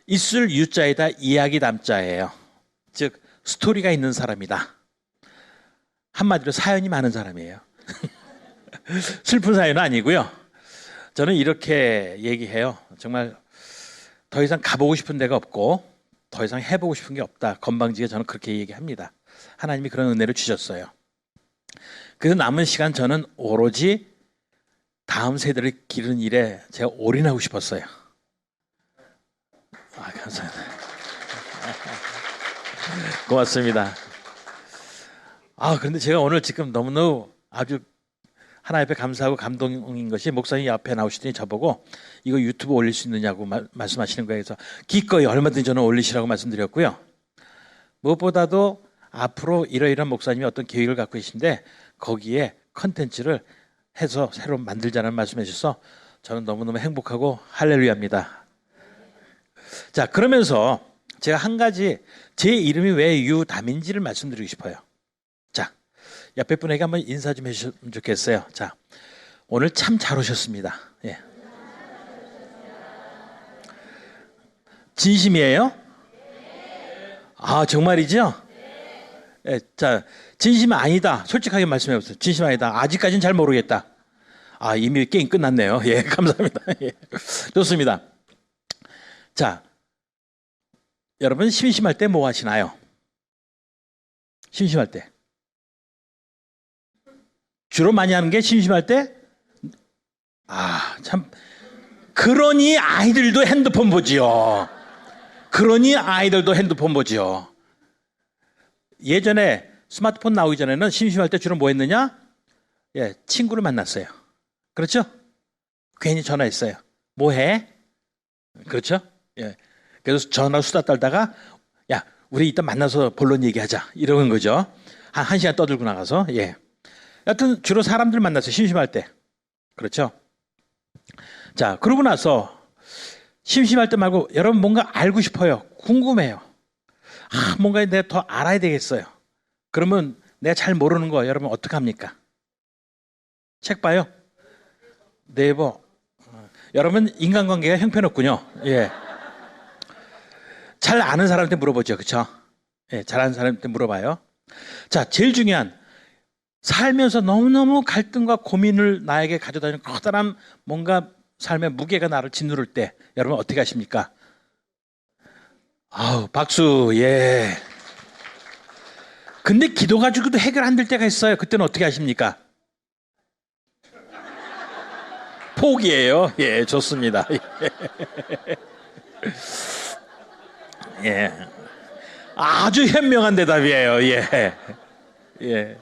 있을 유자에다 이야기 담자예요. 즉 스토리가 있는 사람이다. 한마디로 사연이 많은 사람이에요. 슬픈 사연은 아니고요. 저는 이렇게 얘기해요. 정말 더 이상 가보고 싶은 데가 없고 더 이상 해보고 싶은 게 없다. 건방지게 저는 그렇게 얘기합니다. 하나님이 그런 은혜를 주셨어요. 그래서 남은 시간 저는 오로지 다음 세대를 기르는 일에 제가 올인하고 싶었어요. 감사합니다. 고맙습니다. 그런데 제가 오늘 지금 너무너무 아주 하나님 앞에 감사하고 감동인 것이 목사님이 앞에 나오시더니 저보고 이거 유튜브 올릴 수 있느냐고 말씀하시는 거예요. 그래서 기꺼이 얼마든지 저는 올리시라고 말씀드렸고요. 무엇보다도 앞으로 이러이러한 목사님이 어떤 계획을 갖고 계신데 거기에 컨텐츠를 해서 새로 만들자는 말씀해 주셔서 저는 너무너무 행복하고 할렐루야입니다. 자, 그러면서 제가 한 가지 제 이름이 왜 유담인지를 말씀드리고 싶어요. 자, 옆에 분에게 한번 인사 좀 해주셨으면 좋겠어요. 자, 오늘 참 잘 오셨습니다. 예. 진심이에요? 정말이죠? 예, 자, 진심 아니다. 솔직하게 말씀해 보세요. 진심 아니다. 아직까지는 잘 모르겠다. 이미 게임 끝났네요. 예, 감사합니다. 예. 좋습니다. 자, 여러분 심심할 때 뭐 하시나요? 심심할 때. 주로 많이 하는 게 심심할 때? 참. 그러니 아이들도 핸드폰 보지요. 예전에 스마트폰 나오기 전에는 심심할 때 주로 뭐 했느냐? 예, 친구를 만났어요. 그렇죠? 괜히 전화했어요. 뭐 해? 그렇죠? 예. 그래서 전화 수다 떨다가 야, 우리 이따 만나서 본론 얘기하자. 이러는 거죠. 한 시간 떠들고 나가서. 예. 여튼 주로 사람들 만나서 심심할 때. 그렇죠? 자, 그러고 나서 심심할 때 말고 여러분 뭔가 알고 싶어요. 궁금해요. 뭔가 내가 더 알아야 되겠어요. 그러면 내가 잘 모르는 거 여러분 어떻게 합니까? 책 봐요? 네이버. 여러분 인간관계가 형편없군요. 예. 잘 아는 사람한테 물어보죠. 그렇죠? 예, 잘 아는 사람한테 물어봐요. 자, 제일 중요한 살면서 너무너무 갈등과 고민을 나에게 가져다니는 커다란 뭔가 삶의 무게가 나를 짓누를 때 여러분 어떻게 하십니까? 박수. 예. 근데 기도 가지고도 해결 안 될 때가 있어요. 그때는 어떻게 하십니까? 포기해요. 예, 좋습니다. 예. 아주 현명한 대답이에요. 예. 예.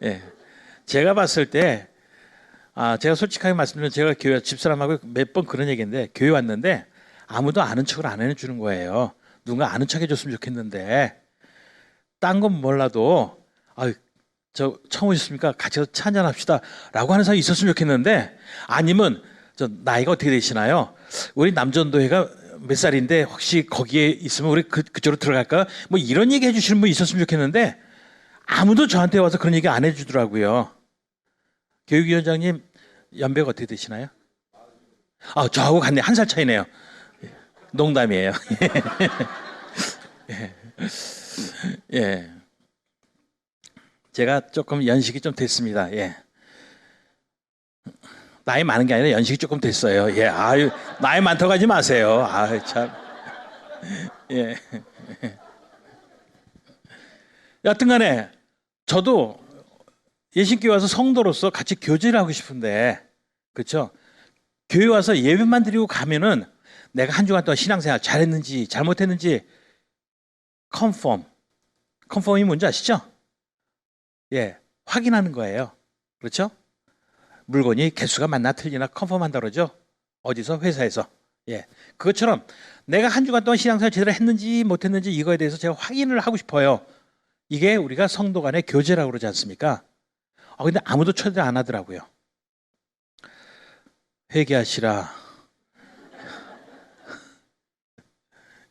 예. 제가 봤을 때, 제가 솔직하게 말씀드리면 제가 교회 집사람하고 몇 번 그런 얘기인데, 교회 왔는데 아무도 아는 척을 안 해주는 거예요. 누군가 아는 척 해줬으면 좋겠는데, 딴 건 몰라도, 저 처음 오셨습니까? 같이 가서 차 한잔 합시다. 라고 하는 사람이 있었으면 좋겠는데, 아니면, 나이가 어떻게 되시나요? 우리 남전도회가 몇 살인데, 혹시 거기에 있으면 우리 그쪽으로 들어갈까? 뭐 이런 얘기 해주시는 분이 있었으면 좋겠는데, 아무도 저한테 와서 그런 얘기 안 해주더라고요. 교육위원장님, 연배가 어떻게 되시나요? 저하고 같네. 한 살 차이네요. 농담이에요. 예. 예. 제가 조금 연식이 좀 됐습니다. 예. 나이 많은 게 아니라 연식이 조금 됐어요. 예. 나이 많다고 하지 마세요. 참. 예. 여튼 간에, 저도 예신교회 와서 성도로서 같이 교제를 하고 싶은데, 그렇죠? 교회 와서 예배만 드리고 가면은 내가 한 주간 동안 신앙생활 잘했는지 잘못했는지 컨펌이 뭔지 아시죠? 예, 확인하는 거예요. 그렇죠? 물건이 개수가 맞나 틀리나 컨펌한다 그러죠? 어디서? 회사에서. 예, 그것처럼 내가 한 주간 동안 신앙생활 제대로 했는지 못했는지 이거에 대해서 제가 확인을 하고 싶어요. 이게 우리가 성도 간의 교제라고 그러지 않습니까? 근데 아무도 초대 안 하더라고요. 회개하시라.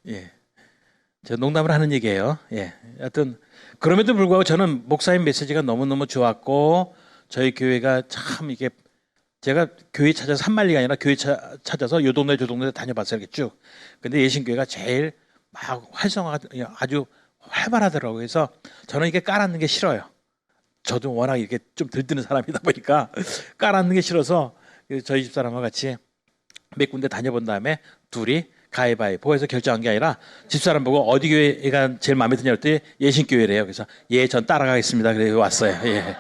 예. 저 농담을 하는 얘기예요. 예. 하여튼 그럼에도 불구하고 저는 목사님 메시지가 너무너무 좋았고 저희 교회가 참 이게 제가 교회 찾아서 산만리가 아니라 교회 찾아서 요 동네 저 동네 다녀봤어요. 이렇게 쭉. 근데 예신교회가 제일 막 활성화가 아주 활발하더라고요. 그래서 저는 이게 깔아앉는 게 싫어요. 저도 워낙 이렇게 좀 들뜨는 사람이다 보니까 깔아앉는 게 싫어서 저희 집사람과 같이 몇 군데 다녀본 다음에 둘이 가위바위보해서 결정한 게 아니라 집사람 보고 어디 교회가 제일 마음에 드냐 했더니 예신교회래요. 그래서 예, 전 따라가겠습니다. 그래서 왔어요. 예.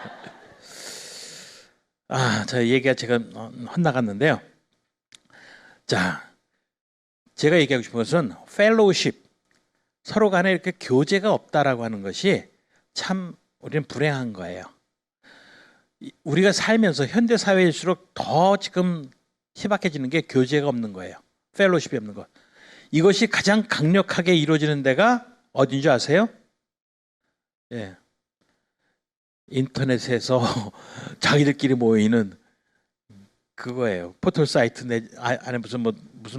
저 얘기가 제가 헛나갔는데요. 자, 제가 얘기하고 싶은 것은 펠로우십, 서로 간에 이렇게 교제가 없다라고 하는 것이 참 우리는 불행한 거예요. 우리가 살면서 현대 사회일수록 더 지금 희박해지는 게 교제가 없는 거예요. 펠로우십이 없는 것. 이것이 가장 강력하게 이루어지는 데가 어딘 줄 아세요? 예. 인터넷에서 자기들끼리 모이는 그거예요. 포털 사이트 안에 무슨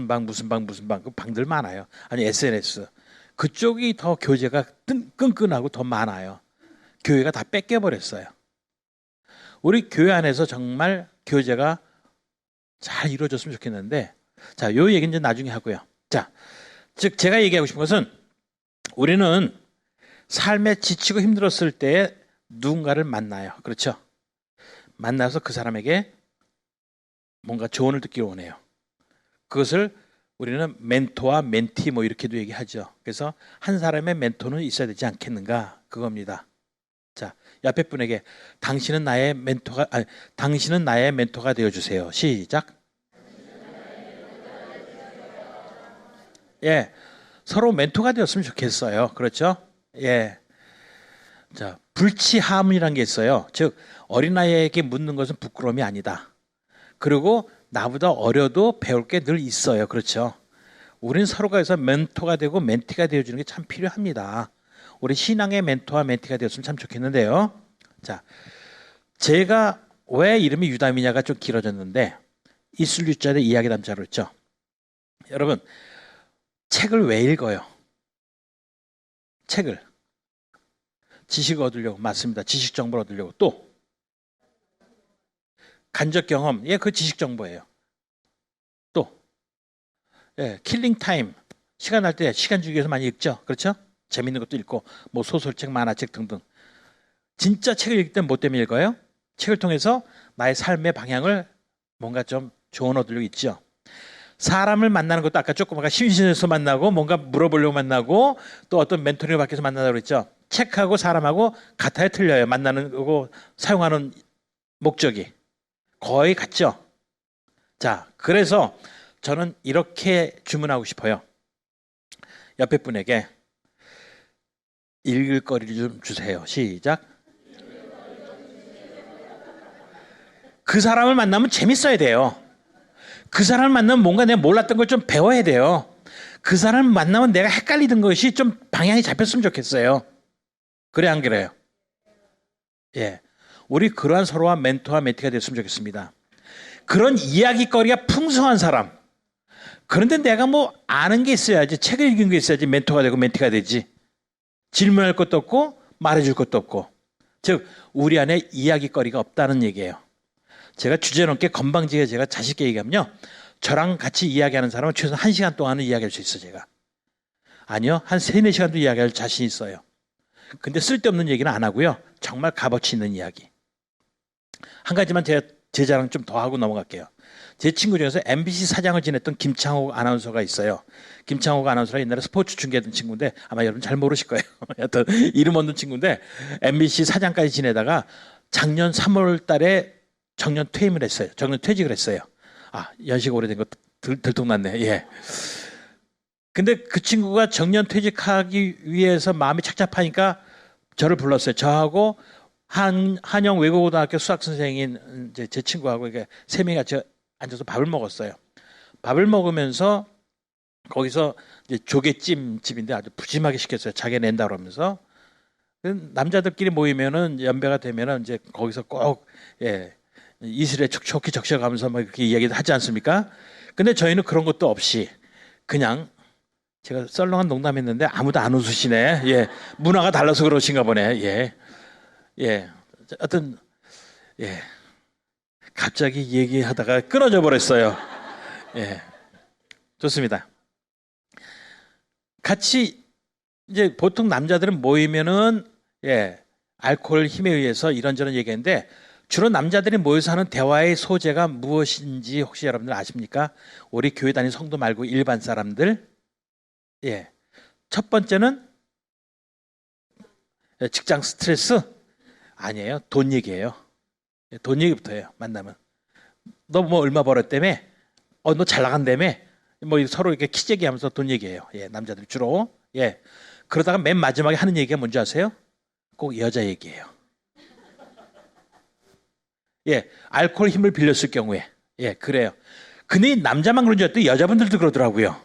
방 그 방들 많아요. 아니 SNS 그쪽이 더 교제가 끈끈하고 더 많아요. 교회가 다 뺏겨버렸어요. 우리 교회 안에서 정말 교제가 잘 이루어졌으면 좋겠는데, 자, 요 얘기는 이제 나중에 하고요. 자, 즉 제가 얘기하고 싶은 것은 우리는 삶에 지치고 힘들었을 때 누군가를 만나요. 그렇죠? 만나서 그 사람에게 뭔가 조언을 듣기로 원해요. 그것을 우리는 멘토와 멘티 뭐 이렇게도 얘기하죠. 그래서 한 사람의 멘토는 있어야 되지 않겠는가 그겁니다. 자, 옆에 분에게 당신은 나의 멘토가 되어 주세요. 시작. 예. 서로 멘토가 되었으면 좋겠어요. 그렇죠? 예. 자, 불치함이라는 게 있어요. 즉 어린아이에게 묻는 것은 부끄러움이 아니다. 그리고 나보다 어려도 배울 게 늘 있어요. 그렇죠? 우리는 서로가 해서 멘토가 되고 멘티가 되어주는 게 참 필요합니다. 우리 신앙의 멘토와 멘티가 되었으면 참 좋겠는데요. 자, 제가 왜 이름이 유담이냐가 좀 길어졌는데 있을 유자를 이야기 담자로 했죠. 여러분, 책을 왜 읽어요? 책을 지식을 얻으려고. 맞습니다. 지식 정보를 얻으려고. 또 간접 경험, 예, 그 지식 정보예요. 또 예, 킬링 타임, 시간 날 때 시간 주기 위해서 많이 읽죠. 그렇죠? 재밌는 것도 읽고 뭐 소설책, 만화책 등등. 진짜 책을 읽을 땐 뭐 때문에 읽어요? 책을 통해서 나의 삶의 방향을 뭔가 좀 조언 얻으려고 있죠. 사람을 만나는 것도 아까 조금 심심해서 만나고 뭔가 물어보려고 만나고 또 어떤 멘토링을 받기 위해서 만나다고 그랬죠. 책하고 사람하고 같아요, 틀려요? 만나는 거고 사용하는 목적이 거의 같죠. 자, 그래서 저는 이렇게 주문하고 싶어요. 옆에 분에게 읽을 거리를 좀 주세요. 시작. 그 사람을 만나면 재밌어야 돼요. 그 사람을 만나면 뭔가 내가 몰랐던 걸 좀 배워야 돼요. 그 사람을 만나면 내가 헷갈리던 것이 좀 방향이 잡혔으면 좋겠어요. 그래 안 그래요? 예, 우리 그러한 서로와 멘토와 멘티가 됐으면 좋겠습니다. 그런 이야기거리가 풍성한 사람. 그런데 내가 뭐 아는 게 있어야지, 책을 읽은 게 있어야지 멘토가 되고 멘티가 되지. 질문할 것도 없고 말해줄 것도 없고. 즉 우리 안에 이야기거리가 없다는 얘기예요. 제가 주제넘게 건방지게 제가 자식께 얘기하면요, 저랑 같이 이야기하는 사람은 최소 1시간 동안은 이야기할 수 있어요. 제가 아니요, 한 3, 4시간도 이야기할 자신 있어요. 근데 쓸데없는 얘기는 안 하고요, 정말 값어치 있는 이야기. 한 가지만 제가 제 자랑 좀 더 하고 넘어갈게요. 제 친구 중에서 MBC 사장을 지냈던 김창호 아나운서가 있어요. 김창호 아나운서가 옛날에 스포츠 중계하던 친구인데 아마 여러분 잘 모르실 거예요. 여튼 이름 없는 친구인데 MBC 사장까지 지내다가 작년 3월 달에 정년 퇴임을 했어요. 정년 퇴직을 했어요. 연식 오래된 거 들통났네. 예. 근데 그 친구가 정년 퇴직하기 위해서 마음이 착잡하니까 저를 불렀어요. 저하고 한영 외국어고등학교 수학 선생인 이제 제 친구하고 이렇게 세 명이 같이 앉아서 밥을 먹었어요. 밥을 먹으면서 거기서 이제 조개찜 집인데 아주 푸짐하게 시켰어요. 자기 낸다 그러면서. 남자들끼리 모이면은 연배가 되면은 이제 거기서 꼭 예, 이슬에 촉촉히 적셔가면서 막 이렇게 이야기도 하지 않습니까? 근데 저희는 그런 것도 없이 그냥, 제가 썰렁한 농담했는데 아무도 안 웃으시네. 예, 문화가 달라서 그러신가 보네. 예, 예, 어떤 예, 갑자기 얘기하다가 끊어져 버렸어요. 예. 좋습니다. 같이 이제 보통 남자들은 모이면은 알코올 힘에 의해서 이런저런 얘기했는데 주로 남자들이 모여서 하는 대화의 소재가 무엇인지 혹시 여러분들 아십니까? 우리 교회 다니는 성도 말고 일반 사람들. 첫 번째는 직장 스트레스 아니에요. 돈 얘기예요. 돈 얘기부터 해요. 만나면 너 뭐 얼마 벌었다며? 너 잘 나간다며? 뭐 서로 이렇게 키재기하면서 돈 얘기해요. 남자들 주로. 그러다가 맨 마지막에 하는 얘기가 뭔지 아세요? 꼭 여자 얘기예요. 알코올 힘을 빌렸을 경우에. 그래요. 근데 남자만 그런 줄 알았더니 여자분들도 그러더라고요.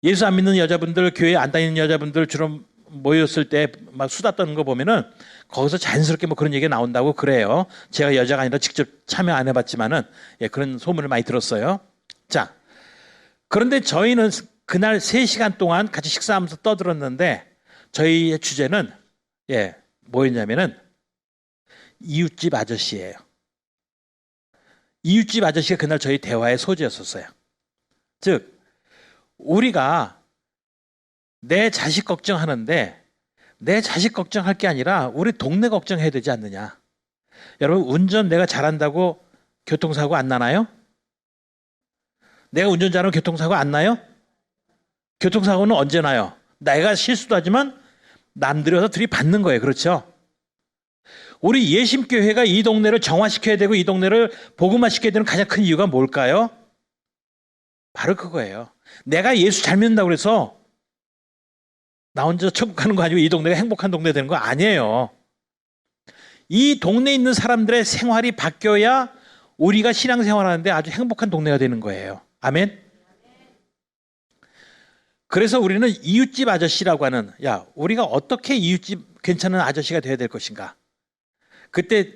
예수 안 믿는 여자분들, 교회 안 다니는 여자분들 주로 모였을 때 막 수다 떠는 거 보면은 거기서 자연스럽게 뭐 그런 얘기가 나온다고 그래요. 제가 여자가 아니라 직접 참여 안 해봤지만은 그런 소문을 많이 들었어요. 자, 그런데 저희는 그날 3시간 동안 같이 식사하면서 떠들었는데 저희의 주제는 뭐였냐면은 이웃집 아저씨예요. 이웃집 아저씨가 그날 저희 대화의 소재였었어요. 즉 우리가 내 자식 걱정하는데 내 자식 걱정할 게 아니라 우리 동네 걱정해야 되지 않느냐. 여러분 운전 내가 잘한다고 교통사고 안 나나요? 내가 운전 잘하면 교통사고 안 나요? 교통사고는 언제 나요? 내가 실수도 하지만 남들이 와서 들이받는 거예요. 그렇죠? 우리 예심교회가 이 동네를 정화시켜야 되고 이 동네를 복음화시켜야 되는 가장 큰 이유가 뭘까요? 바로 그거예요. 내가 예수 잘 믿는다고 그래서 나 혼자 천국 가는 거 아니고 이 동네가 행복한 동네 되는 거 아니에요. 이 동네에 있는 사람들의 생활이 바뀌어야 우리가 신앙생활하는데 아주 행복한 동네가 되는 거예요. 아멘? 그래서 우리는 이웃집 아저씨라고 하는 우리가 어떻게 이웃집 괜찮은 아저씨가 돼야 될 것인가. 그때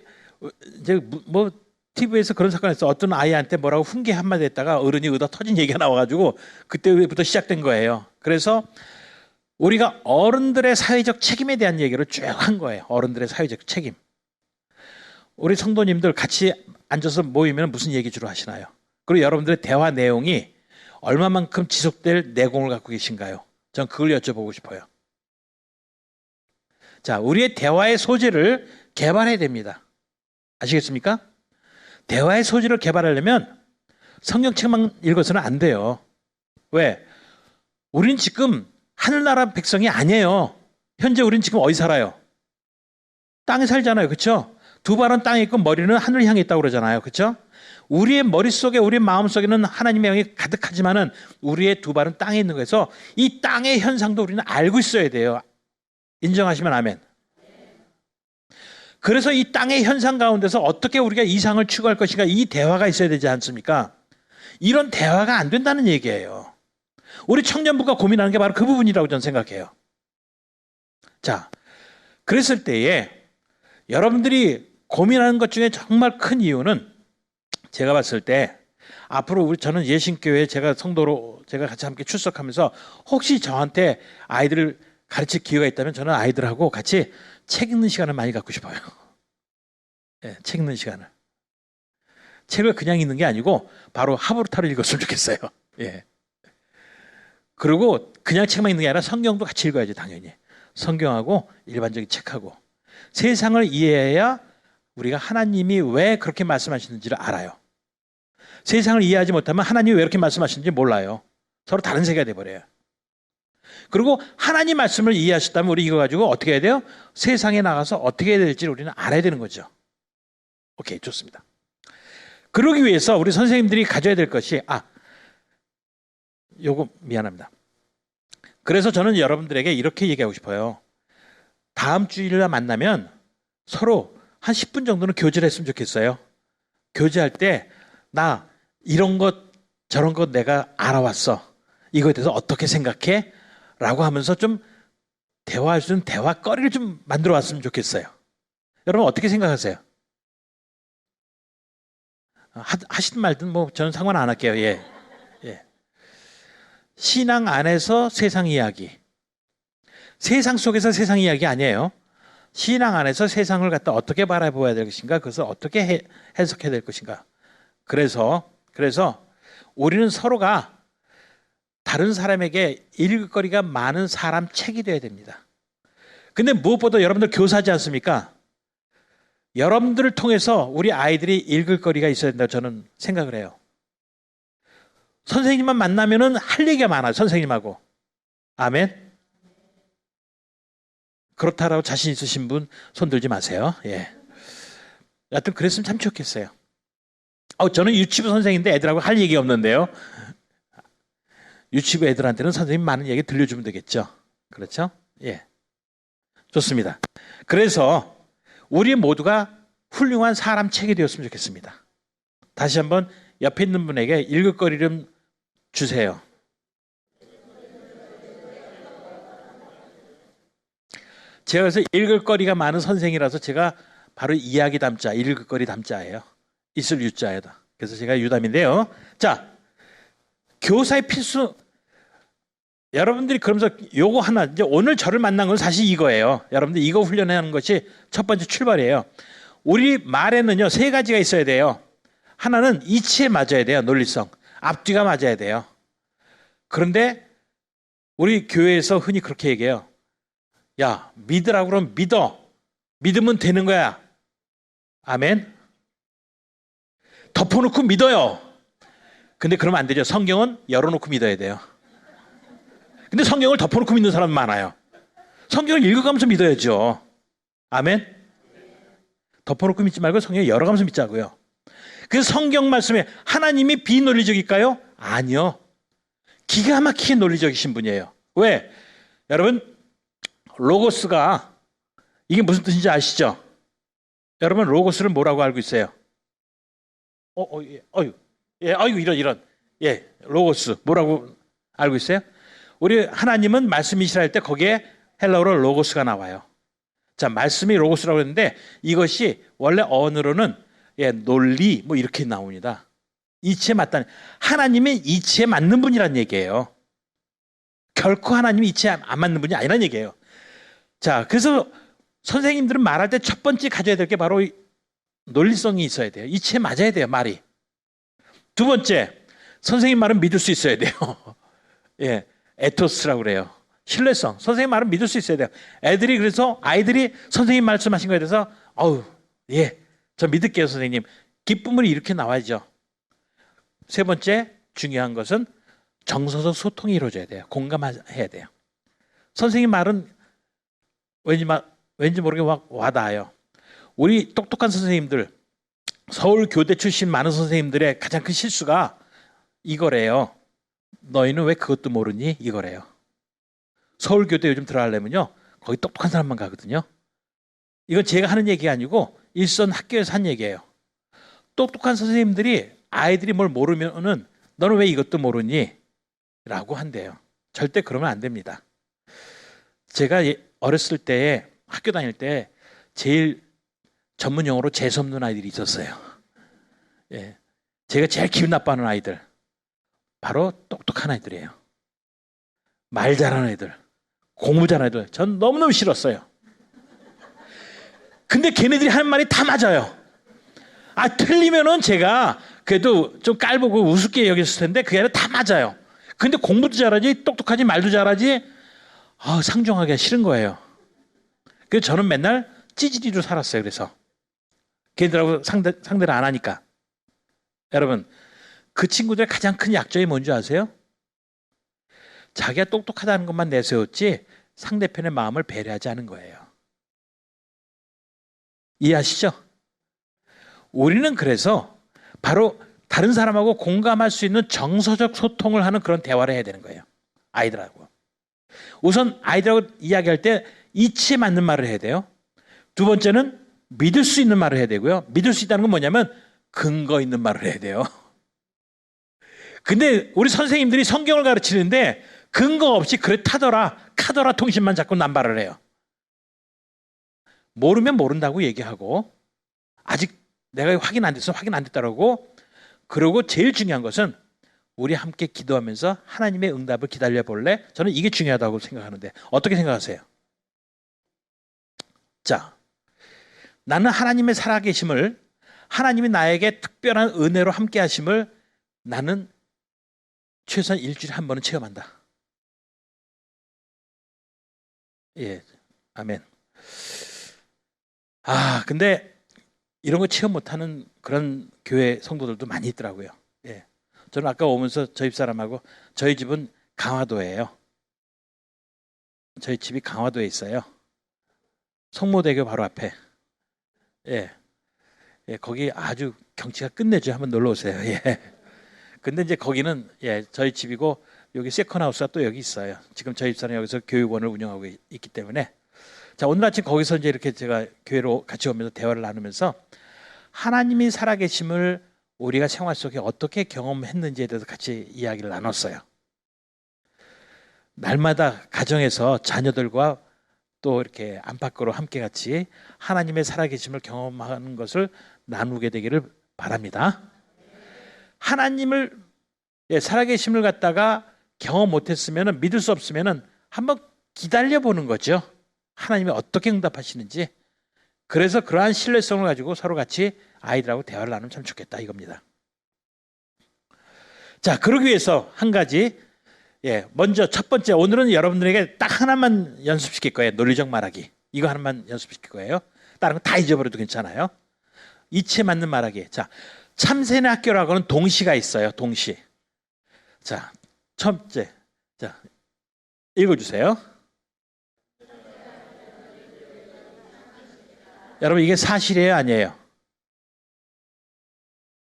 이제 뭐 TV에서 그런 사건이 있어. 어떤 아이한테 뭐라고 훈계 한마디 했다가 어른이 의다 터진 얘기가 나와가지고 그때부터 시작된 거예요. 그래서 우리가 어른들의 사회적 책임에 대한 얘기를 쭉 한 거예요. 어른들의 사회적 책임. 우리 성도님들 같이 앉아서 모이면 무슨 얘기 주로 하시나요? 그리고 여러분들의 대화 내용이 얼마만큼 지속될 내공을 갖고 계신가요? 전 그걸 여쭤보고 싶어요. 자, 우리의 대화의 소재를 개발해야 됩니다. 아시겠습니까? 대화의 소재를 개발하려면 성경책만 읽어서는 안 돼요. 왜? 우린 지금 하늘나라 백성이 아니에요. 현재 우린 지금 어디 살아요? 땅에 살잖아요. 그렇죠? 두 발은 땅에 있고 머리는 하늘을 향해 있다고 그러잖아요. 그렇죠? 우리의 머릿속에 우리의 마음속에는 하나님의 영이 가득하지만은 우리의 두 발은 땅에 있는 거에서 이 땅의 현상도 우리는 알고 있어야 돼요. 인정하시면 아멘. 그래서 이 땅의 현상 가운데서 어떻게 우리가 이상을 추구할 것인가 이 대화가 있어야 되지 않습니까? 이런 대화가 안 된다는 얘기예요. 우리 청년부가 고민하는 게 바로 그 부분이라고 저는 생각해요. 자, 그랬을 때에 여러분들이 고민하는 것 중에 정말 큰 이유는 제가 봤을 때 앞으로 저는 예신교회 제가 성도로 제가 같이 함께 출석하면서 혹시 저한테 아이들을 가르칠 기회가 있다면 저는 아이들하고 같이 책 읽는 시간을 많이 갖고 싶어요. 책 읽는 시간을. 책을 그냥 읽는 게 아니고 바로 하브루타를 읽었으면 좋겠어요. 그리고 그냥 책만 읽는 게 아니라 성경도 같이 읽어야지 당연히. 성경하고 일반적인 책하고. 세상을 이해해야 우리가 하나님이 왜 그렇게 말씀하시는지를 알아요. 세상을 이해하지 못하면 하나님이 왜 이렇게 말씀하시는지 몰라요. 서로 다른 세계가 돼버려요. 그리고 하나님 말씀을 이해하셨다면 우리 이거 가지고 어떻게 해야 돼요? 세상에 나가서 어떻게 해야 될지 우리는 알아야 되는 거죠. 오케이, 좋습니다. 그러기 위해서 우리 선생님들이 가져야 될 것이 요거 미안합니다. 그래서 저는 여러분들에게 이렇게 얘기하고 싶어요. 다음 주일날 만나면 서로 한 10분 정도는 교제를 했으면 좋겠어요. 교제할 때 나 이런 것 저런 것 내가 알아왔어. 이거에 대해서 어떻게 생각해? 라고 하면서 좀 대화할 수 있는 대화거리를 좀 만들어 왔으면 좋겠어요. 여러분 어떻게 생각하세요? 하시든 말든 뭐 저는 상관 안 할게요. 신앙 안에서 세상 이야기. 세상 속에서 세상 이야기 아니에요. 신앙 안에서 세상을 갖다 어떻게 바라보아야 될 것인가, 그것을 어떻게 해석해야 될 것인가. 그래서 우리는 서로가 다른 사람에게 읽을 거리가 많은 사람 책이 되어야 됩니다. 근데 무엇보다 여러분들 교사지 않습니까? 여러분들을 통해서 우리 아이들이 읽을 거리가 있어야 된다고 저는 생각을 해요. 선생님만 만나면은 할 얘기가 많아요. 선생님하고. 아멘. 그렇다라고 자신 있으신 분 손 들지 마세요. 예. 여하튼 그랬으면 참 좋겠어요. 저는 유치부 선생인데 애들하고 할 얘기 없는데요. 유치부 애들한테는 선생님 많은 얘기 들려주면 되겠죠. 그렇죠? 예. 좋습니다. 그래서 우리 모두가 훌륭한 사람 책이 되었으면 좋겠습니다. 다시 한번 옆에 있는 분에게 읽을 거리 좀 주세요. 제가 그래서 읽을 거리가 많은 선생이라서 제가 바로 이야기 담자, 읽을 거리 담자예요. 있을 유자에다. 그래서 제가 유담인데요. 자, 교사의 필수. 여러분들이 그러면서 요거 하나, 이제 오늘 저를 만난 건 사실 이거예요. 여러분들 이거 훈련하는 것이 첫 번째 출발이에요. 우리 말에는요, 세 가지가 있어야 돼요. 하나는 이치에 맞아야 돼요. 논리성. 앞뒤가 맞아야 돼요. 그런데 우리 교회에서 흔히 그렇게 얘기해요. 야, 믿으라고 그러면 믿어. 믿으면 되는 거야. 아멘. 덮어놓고 믿어요. 근데 그러면 안 되죠. 성경은 열어놓고 믿어야 돼요. 근데 성경을 덮어놓고 믿는 사람 많아요. 성경을 읽어가면서 믿어야죠. 아멘. 덮어놓고 믿지 말고 성경을 열어가면서 믿자고요. 그래서 성경 말씀에 하나님이 비논리적일까요? 아니요. 기가 막히게 논리적이신 분이에요. 왜? 여러분, 로고스가 이게 무슨 뜻인지 아시죠? 여러분, 로고스를 뭐라고 알고 있어요? 이런. 예, 로고스 뭐라고 알고 있어요? 우리 하나님은 말씀이시라 할 때 거기에 헬라어로 로고스가 나와요. 자, 말씀이 로고스라고 했는데 이것이 원래 언어로는 논리 뭐 이렇게 나옵니다. 이치에 맞다는, 하나님의 이치에 맞는 분이란 얘기예요. 결코 하나님이 이치에 안 맞는 분이 아니란 얘기예요. 자, 그래서 선생님들은 말할 때 첫 번째 가져야 될 게 바로 논리성이 있어야 돼요. 이치에 맞아야 돼요, 말이. 두 번째, 선생님 말은 믿을 수 있어야 돼요. 예, 에토스라고 그래요. 신뢰성. 선생님 말은 믿을 수 있어야 돼요. 그래서 아이들이 선생님 말씀하신 거에 대해서 저 믿을게요, 선생님. 기쁨을 이렇게 나와야죠. 세 번째 중요한 것은 정서적 소통이 이루어져야 돼요. 공감해야 돼요. 선생님 말은 왠지 모르게 와닿아요. 우리 똑똑한 선생님들, 서울교대 출신 많은 선생님들의 가장 큰 실수가 이거래요. 너희는 왜 그것도 모르니? 이거래요. 서울교대 요즘 들어가려면요, 거기 똑똑한 사람만 가거든요. 이건 제가 하는 얘기가 아니고 일선 학교에서 한 얘기예요. 똑똑한 선생님들이 아이들이 뭘 모르면은 너는 왜 이것도 모르니? 라고 한대요. 절대 그러면 안 됩니다. 제가 어렸을 때 학교 다닐 때 제일 전문 용어로 재수없는 아이들이 있었어요. 예, 제가 제일 기분 나빠하는 아이들 바로 똑똑한 아이들이에요. 말 잘하는 애들, 공부 잘하는 애들, 전 너무너무 싫었어요. 근데 걔네들이 하는 말이 다 맞아요. 틀리면은 제가 그래도 좀 깔보고 우습게 여겼을 텐데 그게 아니라 다 맞아요. 근데 공부도 잘하지, 똑똑하지, 말도 잘하지, 상종하기가 싫은 거예요. 그래서 저는 맨날 찌질이로 살았어요. 그래서 걔들하고 상대를 안 하니까. 여러분, 그 친구들의 가장 큰 약점이 뭔지 아세요? 자기가 똑똑하다는 것만 내세웠지 상대편의 마음을 배려하지 않은 거예요. 이해하시죠? 우리는 그래서 바로 다른 사람하고 공감할 수 있는 정서적 소통을 하는 그런 대화를 해야 되는 거예요. 아이들하고. 우선 아이들하고 이야기할 때 이치에 맞는 말을 해야 돼요. 두 번째는 믿을 수 있는 말을 해야 되고요. 믿을 수 있다는 건 뭐냐면 근거 있는 말을 해야 돼요. 근데 우리 선생님들이 성경을 가르치는데 근거 없이 그렇다더라, 카더라 통신만 자꾸 남발을 해요. 모르면 모른다고 얘기하고, 아직 내가 확인 안 됐어, 확인 안 됐다라고. 그리고 제일 중요한 것은 우리 함께 기도하면서 하나님의 응답을 기다려 볼래? 저는 이게 중요하다고 생각하는데 어떻게 생각하세요? 자, 나는 하나님의 살아계심을, 하나님이 나에게 특별한 은혜로 함께 하심을 나는 최소한 일주일에 한 번은 체험한다. 예, 아멘. 근데 이런 거 체험 못하는 그런 교회 성도들도 많이 있더라고요. 예. 저는 아까 오면서 저희 집사람하고, 저희 집은 강화도예요. 저희 집이 강화도에 있어요. 성모대교 바로 앞에. 예. 예, 거기 아주 경치가 끝내죠. 한번 놀러 오세요. 예. 근데 이제 거기는 저희 집이고, 여기 세컨하우스가 또 여기 있어요. 지금 저희 집사람이 여기서 교육원을 운영하고 있기 때문에. 자, 오늘 아침 거기서 이제 이렇게 제가 교회로 같이 오면서 대화를 나누면서 하나님이 살아계심을 우리가 생활 속에 어떻게 경험했는지에 대해서 같이 이야기를 나눴어요. 날마다 가정에서 자녀들과 또 이렇게 안팎으로 함께 같이 하나님의 살아계심을 경험하는 것을 나누게 되기를 바랍니다. 하나님을 살아계심을 갖다가 경험 못했으면, 믿을 수 없으면 한번 기다려 보는 거죠. 하나님이 어떻게 응답하시는지. 그래서 그러한 신뢰성을 가지고 서로 같이 아이들하고 대화를 나누면 참 좋겠다 이겁니다. 자, 그러기 위해서 한 가지, 먼저 첫 번째, 오늘은 여러분들에게 딱 하나만 연습시킬 거예요. 논리적 말하기. 이거 하나만 연습시킬 거예요. 다른 거 다 잊어버려도 괜찮아요. 이치에 맞는 말하기. 자, 참새네 학교라고는 동시가 있어요. 동시. 자, 첫 번째. 자, 읽어주세요. 여러분, 이게 사실이에요, 아니에요?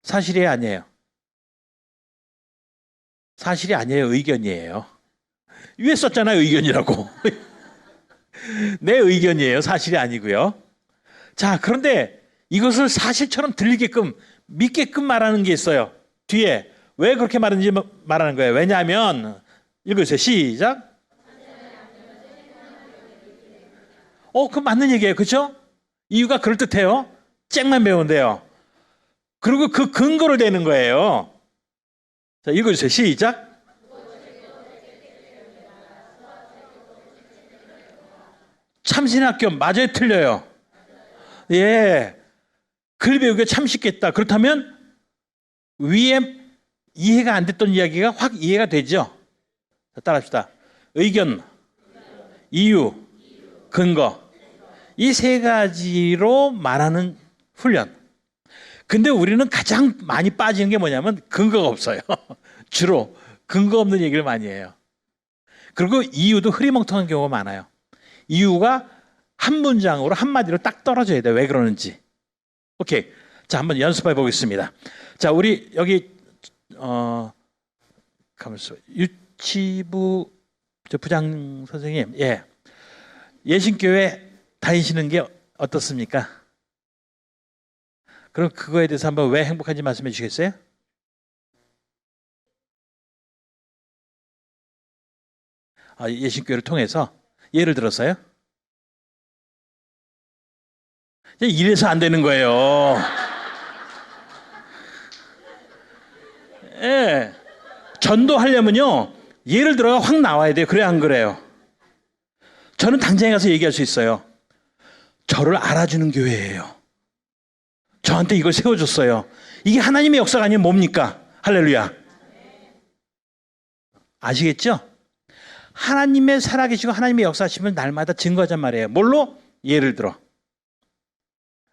사실이에요, 아니에요? 사실이 아니에요, 의견이에요. 위에 썼잖아요, 의견이라고. 내 의견이에요, 사실이 아니고요. 자, 그런데 이것을 사실처럼 들리게끔, 믿게끔 말하는 게 있어요. 뒤에 왜 그렇게 말하는지 말하는 거예요. 왜냐하면, 읽으세요. 시작. 그건 맞는 얘기예요, 그렇죠? 이유가 그럴듯해요. 쨍만 배운대요. 그리고 그 근거를 대는 거예요. 자, 읽어주세요. 시작. 참신학교 맞아요, 틀려요? 예. 글 배우기가 참 쉽겠다. 그렇다면 위에 이해가 안 됐던 이야기가 확 이해가 되죠? 자, 따라합시다. 의견, 이유, 근거. 이 세 가지로 말하는 훈련. 근데 우리는 가장 많이 빠지는 게 뭐냐면 근거가 없어요. 주로 근거 없는 얘기를 많이 해요. 그리고 이유도 흐리멍텅한 경우가 많아요. 이유가 한 문장으로 한마디로 딱 떨어져야 돼요. 왜 그러는지. 오케이. 자, 한번 연습해 보겠습니다. 자, 우리 여기 가만있어. 유치부 부장 선생님, 예신교회 다니시는 게 어떻습니까? 그럼 그거에 대해서 한번 왜 행복한지 말씀해 주시겠어요? 예신교회를 통해서 예를 들어서요? 이래서 안 되는 거예요. 전도하려면요, 예를 들어가 확 나와야 돼요. 그래야 안 그래요? 저는 당장에 가서 얘기할 수 있어요. 저를 알아주는 교회예요. 저한테 이걸 세워줬어요. 이게 하나님의 역사가 아니면 뭡니까? 할렐루야. 아시겠죠? 하나님의 살아계시고 하나님의 역사하심을 날마다 증거하잔 말이에요. 뭘로? 예를 들어.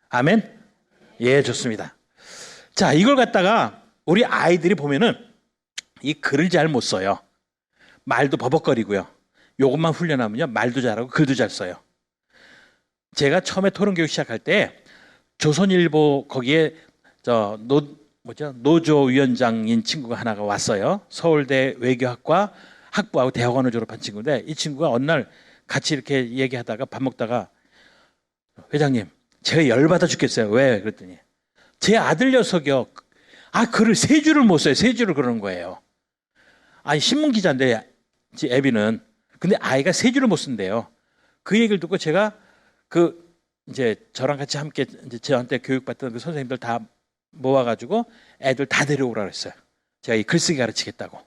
아멘? 예, 좋습니다. 자, 이걸 갖다가 우리 아이들이 보면은 이 글을 잘 못 써요. 말도 버벅거리고요. 요것만 훈련하면요, 말도 잘하고 글도 잘 써요. 제가 처음에 토론교육 시작할 때 조선일보 거기에 노조위원장인 친구가 하나가 왔어요. 서울대 외교학과 학부하고 대학원을 졸업한 친구인데, 이 친구가 어느 날 같이 이렇게 얘기하다가 밥 먹다가, 회장님, 제가 열받아 죽겠어요. 왜? 그랬더니 제 아들 녀석이요, 글을 세 줄을 못 써요. 세 줄을 그러는 거예요. 아니, 신문기자인데 애비는. 근데 아이가 세 줄을 못 쓴대요. 그 얘기를 듣고 제가 이제 저랑 같이 함께 이제 저한테 교육받던 그 선생님들 다 모아가지고 애들 다 데려오라 그랬어요. 제가 이 글쓰기 가르치겠다고.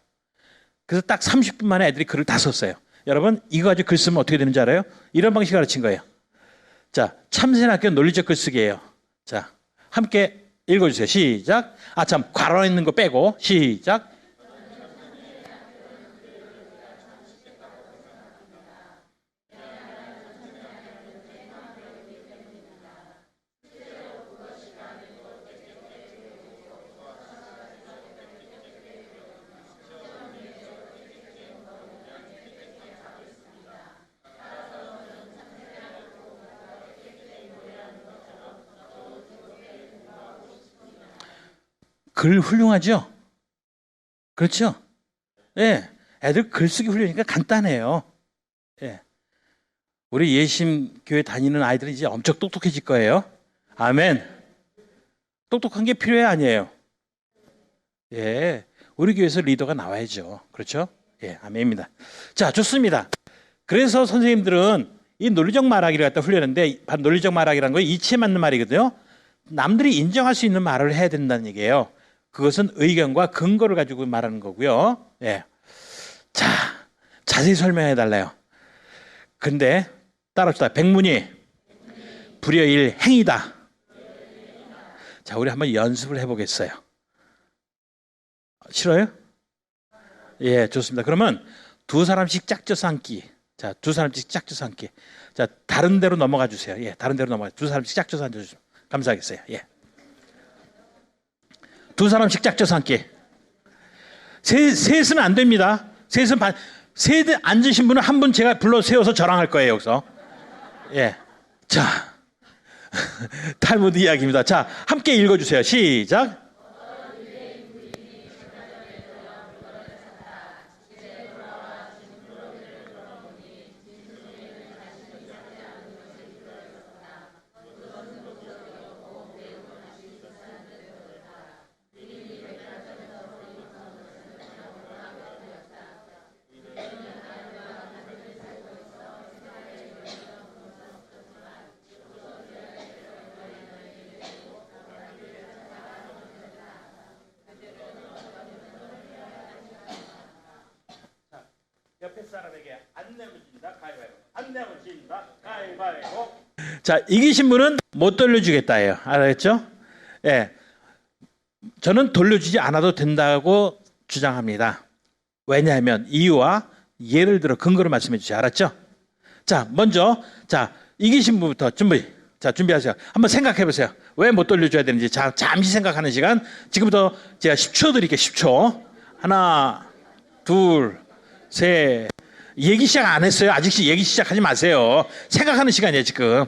그래서 딱 30분 만에 애들이 글을 다 썼어요. 여러분, 이거 가지고 글 쓰면 어떻게 되는지 알아요? 이런 방식 가르친 거예요. 자, 참신학교 논리적 글쓰기예요. 자, 함께 읽어주세요. 시작. 아, 참, 괄호 있는 거 빼고 시작. 글 훌륭하죠? 그렇죠? 예. 애들 글쓰기 훌륭하니까 간단해요. 예. 우리 예심교회 다니는 아이들은 이제 엄청 똑똑해질 거예요. 아멘. 똑똑한 게 필요해 아니에요? 예. 우리 교회에서 리더가 나와야죠. 그렇죠? 예. 아멘입니다. 자, 좋습니다. 그래서 선생님들은 이 논리적 말하기를 갖다 훈련했는데, 논리적 말하기라는 건 이치에 맞는 말이거든요. 남들이 인정할 수 있는 말을 해야 된다는 얘기예요. 그것은 의견과 근거를 가지고 말하는 거고요. 예. 자, 자세히 설명해 달래요. 근데 따라합시다. 백문이 불여일 행이다. 자, 우리 한번 연습을 해보겠어요. 싫어요? 예, 좋습니다. 그러면 두 사람씩 짝져서 앉기. 자, 두 사람씩 짝져서 앉기. 자, 다른 데로 넘어가 주세요. 예, 다른 데로 넘어가. 두 사람씩 짝져서 앉아주시면 감사하겠어요. 예. 두 사람씩 짝져서 앉기. 셋은 안 됩니다. 셋은 셋 앉으신 분은 한 분 제가 불러 세워서 저랑 할 거예요, 여기서. 예. 자, 탈무드 이야기입니다. 자, 함께 읽어주세요. 시작. 옆에 사람에게 안 내면 진다 가위바위보. 안 내면 진다 가위바위보. 자, 이기신 분은 못 돌려주겠다예요. 알았죠? 예. 저는 돌려주지 않아도 된다고 주장합니다. 왜냐하면 이유와 예를 들어 근거를 말씀해 주세요. 알았죠? 자, 먼저 자, 이기신 분부터 준비하세요. 한번 생각해 보세요. 왜 못 돌려줘야 되는지 잠시 생각하는 시간. 지금부터 제가 10초 드릴게요. 10초. 하나, 둘, 셋. 얘기 시작 안 했어요. 아직 얘기 시작하지 마세요. 생각하는 시간이에요, 지금.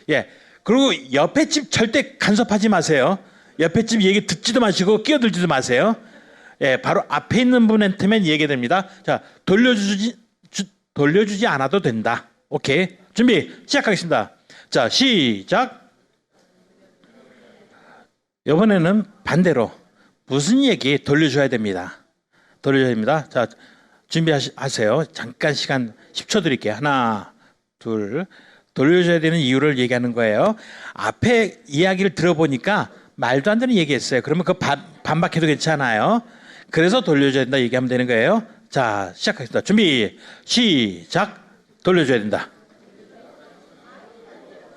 예. 그리고 옆에 집 절대 간섭하지 마세요. 옆에 집 얘기 듣지도 마시고 끼어들지도 마세요. 예, 바로 앞에 있는 분한테만 얘기됩니다. 자, 돌려주지 않아도 된다. 오케이. 준비, 시작하겠습니다. 자, 시작. 이번에는 반대로 무슨 얘기 돌려줘야 됩니다. 돌려줘야 됩니다. 자, 준비하세요. 잠깐 시간 10초 드릴게요. 하나, 둘. 돌려줘야 되는 이유를 얘기하는 거예요. 앞에 이야기를 들어보니까 말도 안 되는 얘기했어요. 그러면 그 반박해도 괜찮아요. 그래서 돌려줘야 된다 얘기하면 되는 거예요. 자, 시작하겠습니다. 준비, 시작. 돌려줘야 된다.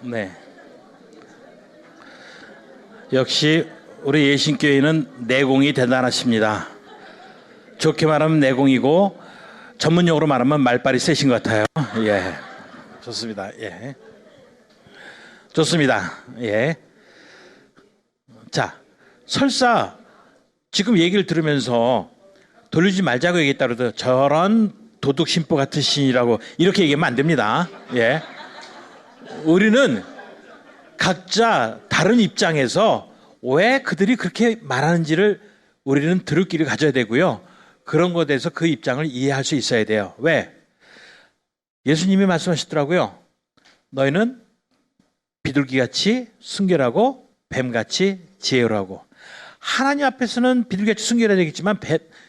네. 역시 우리 예신교회는 내공이 대단하십니다. 좋게 말하면 내공이고 전문용어로 말하면 말빨이 세신 것 같아요. 예. 좋습니다. 예. 좋습니다. 예. 자, 설사 지금 얘기를 들으면서 돌리지 말자고 얘기했다 그래도 저런 도둑 심보 같으시라고 이렇게 얘기하면 안 됩니다. 예. 우리는 각자 다른 입장에서 왜 그들이 그렇게 말하는지를 우리는 들을 길을 가져야 되고요. 그런 것에 대해서 그 입장을 이해할 수 있어야 돼요. 왜? 예수님이 말씀하시더라고요. 너희는 비둘기같이 순결하고 뱀같이 지혜로하고. 하나님 앞에서는 비둘기같이 순결해야 되겠지만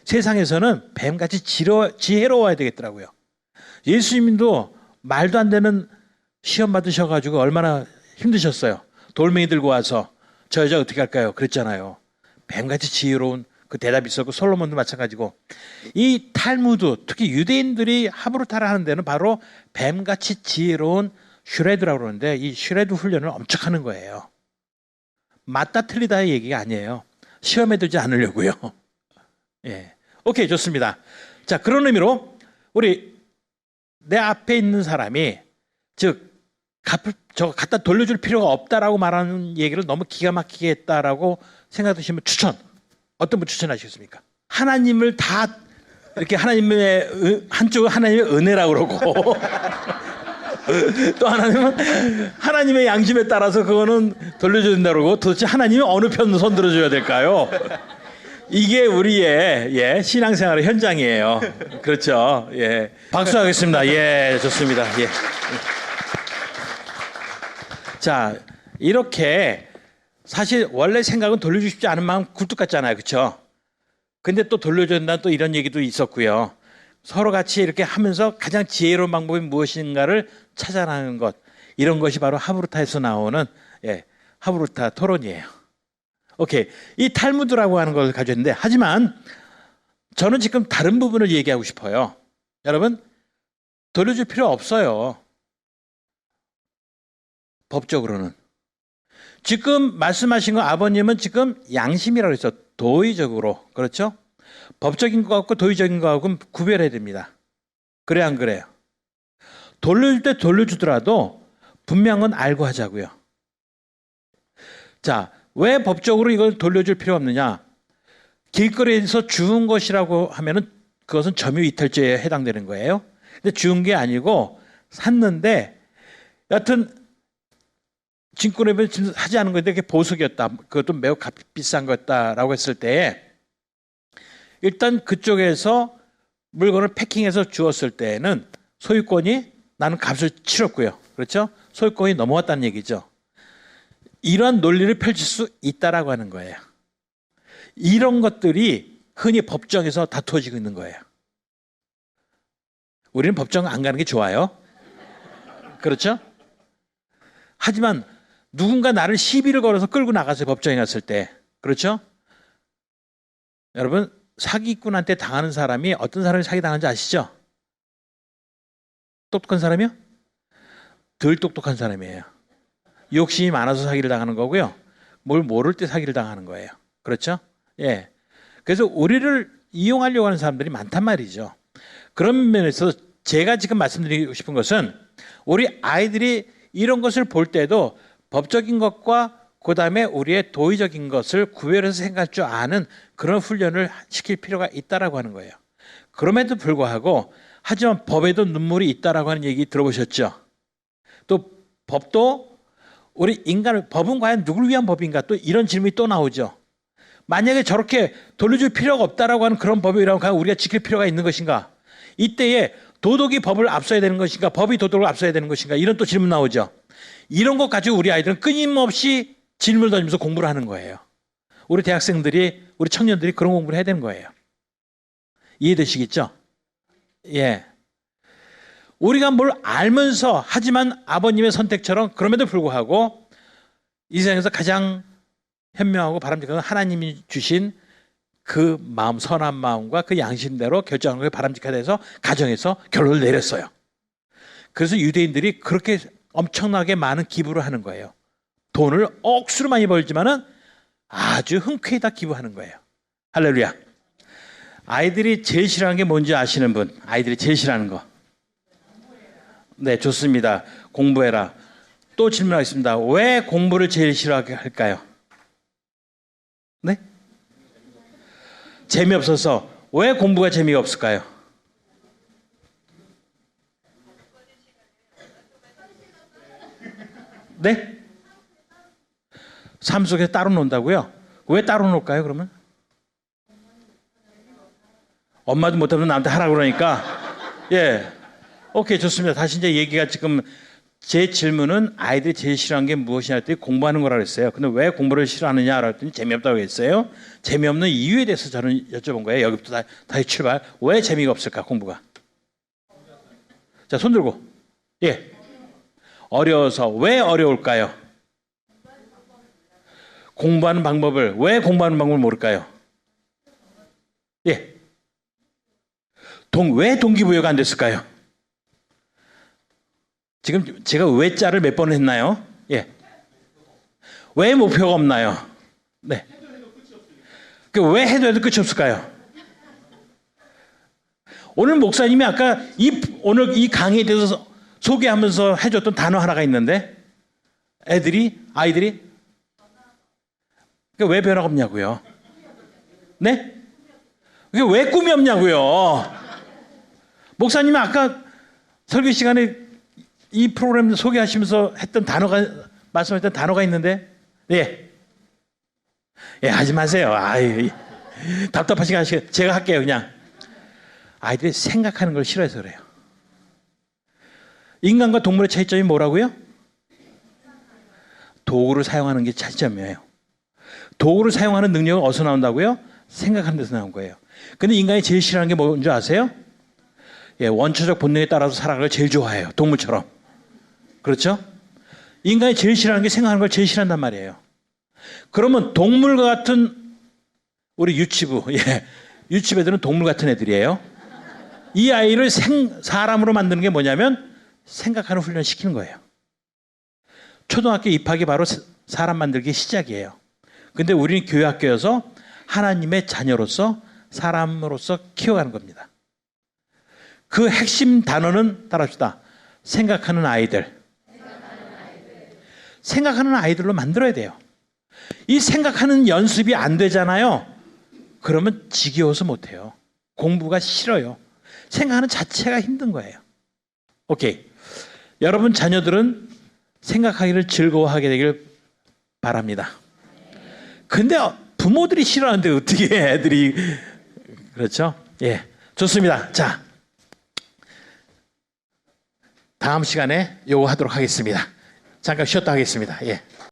세상에서는 뱀같이 지혜로워야 되겠더라고요. 예수님도 말도 안 되는 시험 받으셔가지고 얼마나 힘드셨어요. 돌멩이 들고 와서 저 여자 어떻게 할까요? 그랬잖아요. 뱀같이 지혜로운 그 대답이 있었고 솔로몬도 마찬가지고. 이 탈무드, 특히 유대인들이 하브루타를 하는 데는 바로 뱀같이 지혜로운 슈레드라고 그러는데 이 슈레드 훈련을 엄청 하는 거예요. 맞다 틀리다의 얘기가 아니에요. 시험에 들지 않으려고요. 예. 오케이, 좋습니다. 자, 그런 의미로 우리 내 앞에 있는 사람이 즉 저거 갖다 돌려줄 필요가 없다라고 말하는 얘기를 너무 기가 막히게 했다라고 생각하시면 추천. 어떤 분 추천하시겠습니까? 하나님을 다 이렇게 하나님의 한쪽은 하나님의 은혜라고 그러고 또 하나님은 하나님의 양심에 따라서 그거는 돌려줘야 된다고 그러고 도대체 하나님이 어느 편 손 들어줘야 될까요? 이게 우리의 신앙생활의 현장이에요. 그렇죠. 예. 박수하겠습니다. 예, 좋습니다. 예. 자, 이렇게 사실 원래 생각은 돌려주고 싶지 않은 마음 굴뚝 같잖아요. 그렇죠? 근데 또 돌려줘야 된다는 또 이런 얘기도 있었고요. 서로 같이 이렇게 하면서 가장 지혜로운 방법이 무엇인가를 찾아나가는 것. 이런 것이 바로 하브루타에서 나오는 하브루타 토론이에요. 오케이. 이 탈무드라고 하는 걸 가졌는데 하지만 저는 지금 다른 부분을 얘기하고 싶어요. 여러분, 돌려줄 필요 없어요. 법적으로는. 지금 말씀하신 거 아버님은 지금 양심이라고 했어. 도의적으로. 그렇죠? 법적인 것하고 도의적인 것하고는 구별해야 됩니다. 그래 안 그래요? 돌려줄 때 돌려주더라도 분명은 알고 하자고요. 자, 왜 법적으로 이걸 돌려줄 필요가 없느냐? 길거리에서 주운 것이라고 하면은 그것은 점유이탈죄에 해당되는 거예요. 근데 주운 게 아니고 샀는데 여하튼 증권회비는 하지 않은 건데 그게 보석이었다. 그것도 매우 비싼 거였다라고 했을 때 일단 그쪽에서 물건을 패킹해서 주었을 때는 소유권이 나는 값을 치렀고요. 그렇죠? 소유권이 넘어왔다는 얘기죠. 이러한 논리를 펼칠 수 있다라고 하는 거예요. 이런 것들이 흔히 법정에서 다투어지고 있는 거예요. 우리는 법정 안 가는 게 좋아요. 그렇죠? 하지만 누군가 나를 시비를 걸어서 끌고 나가서 법정에 갔을 때, 그렇죠? 여러분, 사기꾼한테 당하는 사람이 어떤 사람이 사기당하는지 아시죠? 똑똑한 사람이요? 덜 똑똑한 사람이에요. 욕심이 많아서 사기를 당하는 거고요. 뭘 모를 때 사기를 당하는 거예요. 그렇죠? 예. 그래서 우리를 이용하려고 하는 사람들이 많단 말이죠. 그런 면에서 제가 지금 말씀드리고 싶은 것은 우리 아이들이 이런 것을 볼 때도 법적인 것과 그 다음에 우리의 도의적인 것을 구별해서 생각할 줄 아는 그런 훈련을 시킬 필요가 있다라고 하는 거예요. 그럼에도 불구하고 하지만 법에도 눈물이 있다라고 하는 얘기 들어보셨죠? 또 법도 우리 인간을 법은 과연 누구를 위한 법인가 또 이런 질문이 또 나오죠. 만약에 저렇게 돌려줄 필요가 없다라고 하는 그런 법이라고 하면 우리가 지킬 필요가 있는 것인가? 이때에 도덕이 법을 앞서야 되는 것인가? 법이 도덕을 앞서야 되는 것인가? 이런 또 질문 나오죠. 이런 것 가지고 우리 아이들은 끊임없이 질문을 던지면서 공부를 하는 거예요. 우리 대학생들이, 우리 청년들이 그런 공부를 해야 되는 거예요. 이해되시겠죠? 예. 우리가 뭘 알면서 하지만 아버님의 선택처럼 그럼에도 불구하고 이 세상에서 가장 현명하고 바람직한 하나님이 주신 그 마음, 선한 마음과 그 양심대로 결정하는 것이 바람직하다 해서 가정에서 결론을 내렸어요. 그래서 유대인들이 그렇게 엄청나게 많은 기부를 하는 거예요. 돈을 억수로 많이 벌지만은 아주 흔쾌히 다 기부하는 거예요. 할렐루야. 아이들이 제일 싫어하는 게 뭔지 아시는 분? 아이들이 제일 싫어하는 거. 네, 좋습니다. 공부해라. 또 질문하겠습니다. 왜 공부를 제일 싫어하게 할까요? 네? 재미없어서. 왜 공부가 재미가 없을까요? 네? 삶 속에서 따로 논다고요? 왜 따로 놀까요, 그러면? 엄마도 못하면 나한테 하라고 그러니까. 예. 오케이, 좋습니다. 다시 이제 얘기가 지금 제 질문은 아이들이 제일 싫어하는 게 무엇이냐 했더니 공부하는 거라고 했어요. 근데 왜 공부를 싫어하느냐라고 했더니 재미없다고 했어요. 재미없는 이유에 대해서 저는 여쭤본 거예요. 여기부터 다시 출발. 왜 재미가 없을까, 공부가? 자, 손 들고. 예. 어려워서. 왜 어려울까요? 공부하는 방법을, 왜 공부하는 방법을 모를까요? 예. 왜 동기부여가 안 됐을까요? 지금 제가 왜 자를 몇 번 했나요? 예. 왜 목표가 없나요? 네. 왜 해도 끝이 없을까요? 오늘 목사님이 아까 오늘 이 강의에 대해서 소개하면서 해줬던 단어 하나가 있는데 아이들이 왜 변화가 없냐고요? 네? 왜 꿈이 없냐고요? 목사님이 아까 설교 시간에 이 프로그램 소개하시면서 말씀하셨던 단어가 있는데, 예. 예, 하지 마세요. 답답하시게 하시게. 제가 할게요, 그냥. 아이들이 생각하는 걸 싫어해서 그래요. 인간과 동물의 차이점이 뭐라고요? 도구를 사용하는 게 차이점이에요. 도구를 사용하는 능력은 어디서 나온다고요? 생각하는 데서 나온 거예요. 근데 인간이 제일 싫어하는 게 뭔지 아세요? 예, 원초적 본능에 따라서 살아가는 걸 제일 좋아해요. 동물처럼. 그렇죠? 인간이 제일 싫어하는 게 생각하는 걸 제일 싫어한단 말이에요. 그러면 동물과 같은 우리 유치부, 유치부 애들은 동물 같은 애들이에요. 이 아이를 사람으로 만드는 게 뭐냐면 생각하는 훈련을 시키는 거예요. 초등학교 입학이 바로 사람 만들기 시작이에요. 근데 우리는 교회학교여서 하나님의 자녀로서 사람으로서 키워가는 겁니다. 그 핵심 단어는 따라합시다. 생각하는 아이들. 생각하는 아이들로 만들어야 돼요. 이 생각하는 연습이 안 되잖아요. 그러면 지겨워서 못해요. 공부가 싫어요. 생각하는 자체가 힘든 거예요. 오케이. 여러분 자녀들은 생각하기를 즐거워하게 되길 바랍니다. 근데 부모들이 싫어하는데 어떻게 애들이 그렇죠? 예, 좋습니다. 자, 다음 시간에 요거 하도록 하겠습니다. 잠깐 쉬었다 하겠습니다. 예.